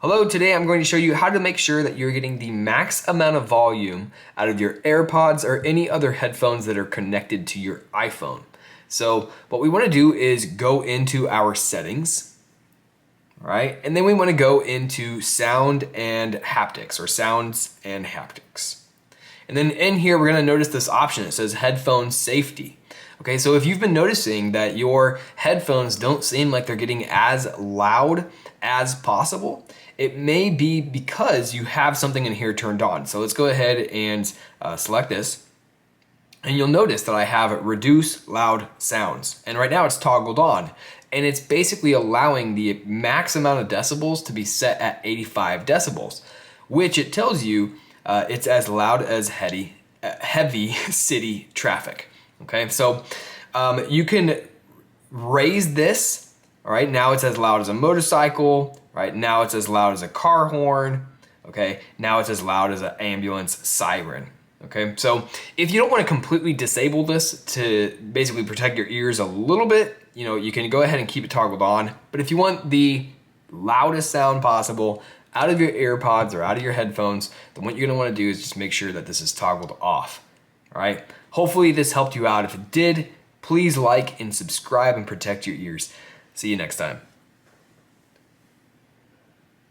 Hello, today I'm going to show you how to make sure that you're getting the max amount of volume out of your AirPods or any other headphones that are connected to your iPhone. So what we want to do is go into our settings, right? And then we want to go into sound and haptics, or sounds and haptics. And then in here, we're going to notice this option. It says headphone safety. Okay, so if you've been noticing that your headphones don't seem like they're getting as loud as possible, it may be because you have something in here turned on. So let's go ahead and select this. And you'll notice that I have reduce loud sounds. And right now it's toggled on. And it's basically allowing the max amount of decibels to be set at 85 decibels, which it tells you it's as loud as heavy city traffic. Okay, so you can raise this. All right, now it's as loud as a motorcycle. Right now it's as loud as a car horn. Okay, now it's as loud as an ambulance siren. Okay, so if you don't want to completely disable this to basically protect your ears a little bit, you can go ahead and keep it toggled on. But if you want the loudest sound possible out of your AirPods or out of your headphones, then what you're gonna want to do is just make sure that this is toggled off. All right. Hopefully this helped you out. If it did, please like and subscribe and protect your ears. See you next time.